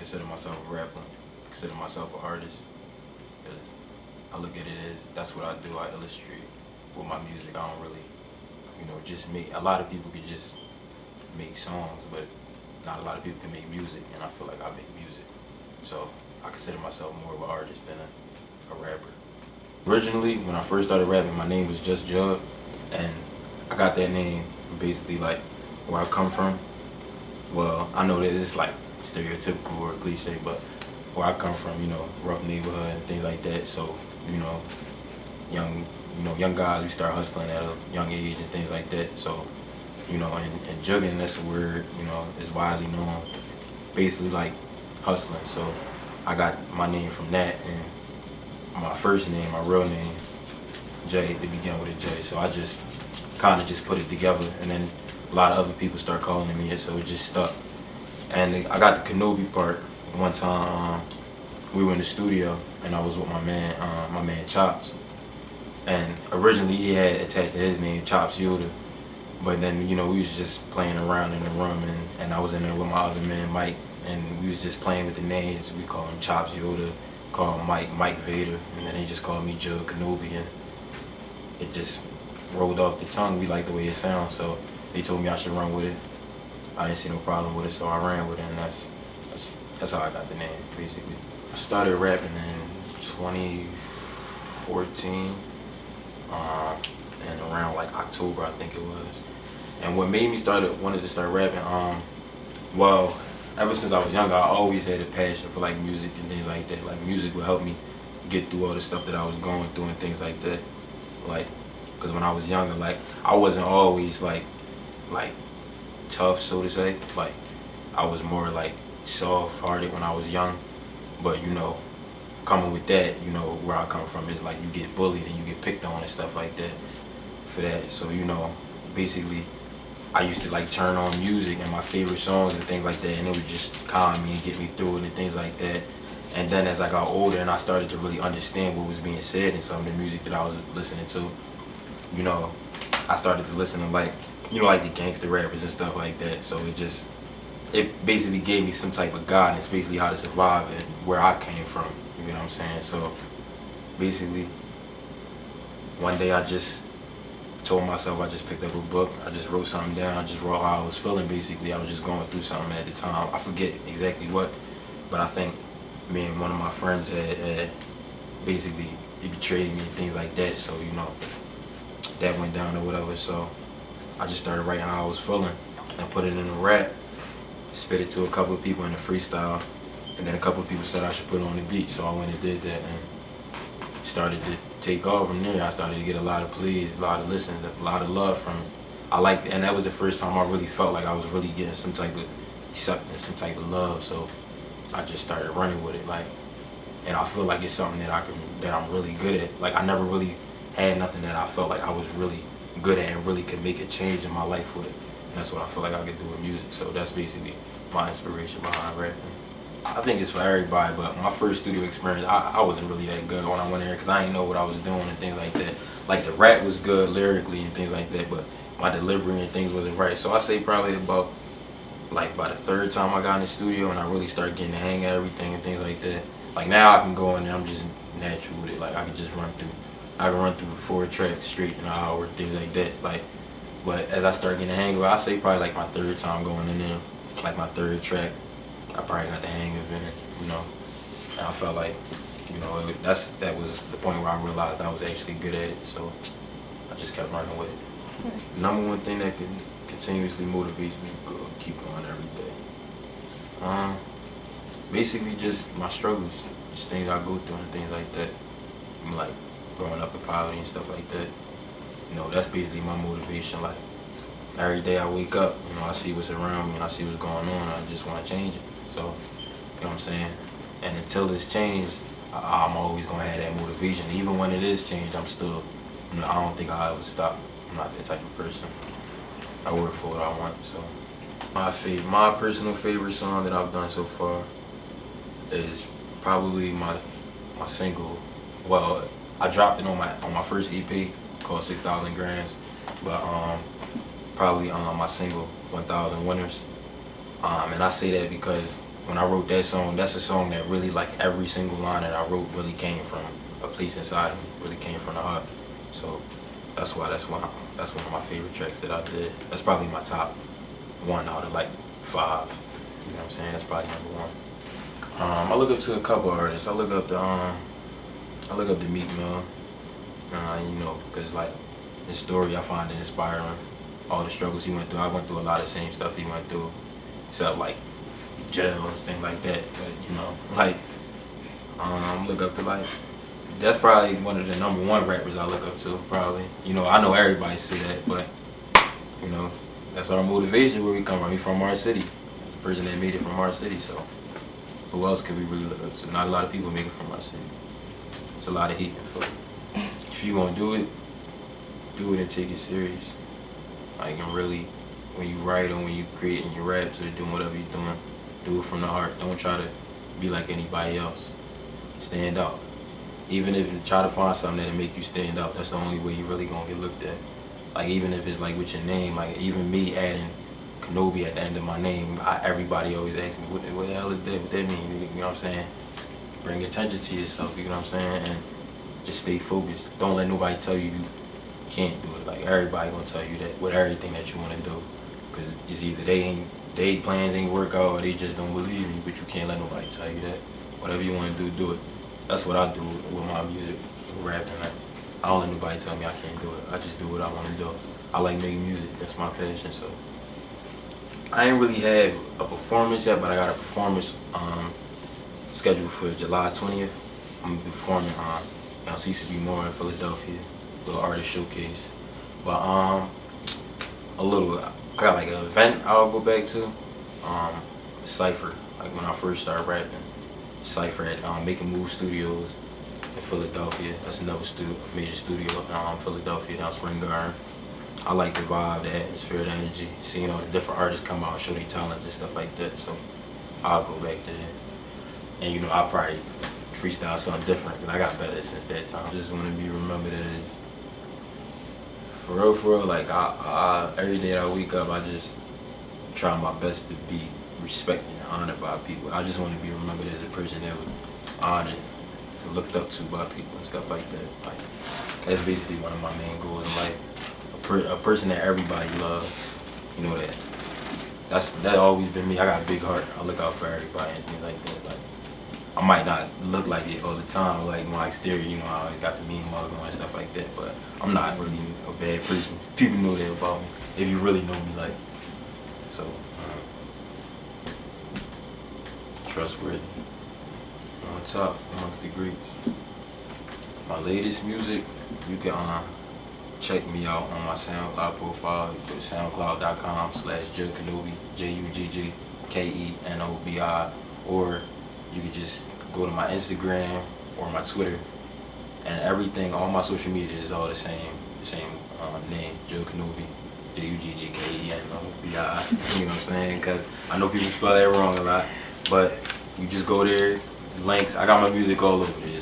consider myself a rapper. I consider myself an artist because I look at it as that's what I do. I illustrate with my music. I don't really, just make. A lot of people can just make songs, but not a lot of people can make music, and I feel like I make music. So I consider myself more of an artist than a rapper. Originally, when I first started rapping, my name was just Jug, and I got that name basically like where I come from. Well, I know that it's like stereotypical or cliche, but where I come from, rough neighborhood and things like that. So, you know, young, young guys, we start hustling at a young age and things like that. So, and jugging, that's a word, is widely known, basically like hustling. So I got my name from that, and my first name, my real name, Jay, it began with a J. So I just kind of just put it together, and then a lot of other people start calling me it, so it just stuck. And I got the Kenobi part one time. We were in the studio, and I was with my man Chops. And originally he had attached to his name Chops Yoda, but then we was just playing around in the room, and I was in there with my other man Mike, and we was just playing with the names. We call him Chops Yoda, call him Mike Vader, and then they just called me Juggkenobi, and it just rolled off the tongue. We liked the way it sounds, so they told me I should run with it. I didn't see no problem with it, so I ran with it, and that's how I got the name, basically. I started rapping in 2014, and around like October, I think it was. And what made me wanted to start rapping, well, ever since I was younger, I always had a passion for like music and things like that. Like music would help me get through all the stuff that I was going through and things like that. Like, cause when I was younger, like I wasn't always like tough, so to say. Like I was more like soft-hearted when I was young. But coming with that, where I come from is like you get bullied and you get picked on and stuff like that for that. So basically I used to like turn on music and my favorite songs and things like that, and it would just calm me and get me through it and things like that. And then as I got older and I started to really understand what was being said in some of the music that I was listening to, I started to listen to like the gangster rappers and stuff like that. So it basically gave me some type of guidance, basically how to survive and where I came from. You know what I'm saying? So basically, one day I just told myself, I just picked up a book, I just wrote something down, I just wrote how I was feeling. Basically, I was just going through something at the time. I forget exactly what, but I think me and one of my friends had basically, he betrayed me and things like that. So that went down or whatever. So I just started writing how I was feeling and put it in a rap, spit it to a couple of people in a freestyle, and then a couple of people said I should put it on the beat. So I went and did that, and started to take off from there. I started to get a lot of plays, a lot of listens, a lot of love from it. And that was the first time I really felt like I was really getting some type of acceptance, some type of love. So I just started running with it, and I feel like it's something that I'm really good at. Like I never really had nothing that I felt like I was really good at and really could make a change in my life with. And that's what I feel like I could do with music. So that's basically my inspiration behind rapping. I think it's for everybody, but my first studio experience, I wasn't really that good when I went in there because I didn't know what I was doing and things like that. Like the rap was good lyrically and things like that, but my delivery and things wasn't right. So I say probably about by the third time I got in the studio and I really started getting the hang of everything and things like that. Like now I can go in there, I'm just natural with it. Like I can just run through 4 tracks straight in an hour, things like that. But as I start getting the hang of it, I say probably like my third time going in there, like my third track, I probably got the hang of it, and I felt like, that was the point where I realized I was actually good at it. So I just kept running with it. The number one thing that continuously motivates me to keep going every day, basically just my struggles, just things I go through and things like that. Like growing up in poverty and stuff like that. That's basically my motivation. Like every day I wake up, I see what's around me and I see what's going on. I just want to change it. So, you know what I'm saying? And until it's changed, I'm always going to have that motivation. Even when it is changed, I'm still, I don't think I'll ever stop. I'm not that type of person. I work for what I want. So, my personal favorite song that I've done so far is probably my single. Well, I dropped it on my first EP called 6,000 Grams, but probably my single 1,000 Winners. And I say that because when I wrote that song, that's a song that really, like, every single line that I wrote really came from a place inside of me, really came from the heart. So that's one of my favorite tracks that I did. That's probably my top one out of like 5. You know what I'm saying? That's probably number 1. I look up to a couple artists. I look up to Meek Mill. You know, cause like his story I find it inspiring. All the struggles he went through. I went through a lot of the same stuff he went through, except like jail and things like that. But you know, like look up to like that's probably one of the number 1 rappers I look up to. Probably, you know, I know everybody say that, but you know, that's our motivation where we come from. We from our city. That's a person that made it from our city. So who else could we really look up to? Not a lot of people make it from our city. It's a lot of hate. If you gonna do it and take it serious. Like, and really, when you write or when you creating your raps or doing whatever you're doing, do it from the heart. Don't try to be like anybody else. Stand out. Even if you try to find something that'll make you stand out, that's the only way you're really gonna get looked at. Like, even if it's like with your name, like even me adding Kenobi at the end of my name, everybody always asks me, what the hell is that? What that mean? You know what I'm saying? Bring attention to yourself, you know what I'm saying? And just stay focused. Don't let nobody tell you can't do it. Like, everybody gonna tell you that with everything that you wanna do. Cause it's either they plans ain't work out or they just don't believe in you, but you can't let nobody tell you that. Whatever you wanna do, do it. That's what I do with my music, with rapping. Like, I don't let nobody tell me I can't do it. I just do what I wanna do. I like making music, that's my passion, so. I ain't really had a performance yet, but I got a performance scheduled for July 20th. I'm gonna be performing on CCB Moore in Philadelphia. Little artist showcase, but I got like an event I'll go back to, Cypher, like when I first started rapping, Cypher at Making Move Studios in Philadelphia. That's another major studio in Philadelphia, down Spring Garden. I like the vibe, the atmosphere, the energy, seeing all the different artists come out and show their talents and stuff like that, so I'll go back there. And you know, I'll probably freestyle something different, because I got better since that time. I just want to be remembered as, for real, like every day that I wake up, I just try my best to be respected and honored by people. I just want to be remembered as a person that was honored and looked up to by people and stuff like that. Like, that's basically one of my main goals in life. A person that everybody loves. You know, that always been me. I got a big heart. I look out for everybody and things like that. Like, I might not look like it all the time, like my exterior, you know, I always got the mean mug on and stuff like that, but I'm not really a bad person. People know that about me, if you really know me, like, so, trustworthy, on top, amongst the greats. My latest music, you can check me out on my SoundCloud profile. You go to soundcloud.com/Juggkenobi, Juggkenobi, or you could just go to my Instagram or my Twitter, and everything, all my social media is all the same name, Juggkenobi, Juggkenobi. You know what I'm saying? Because I know people spell that wrong a lot, but you just go there, links. I got my music all over there.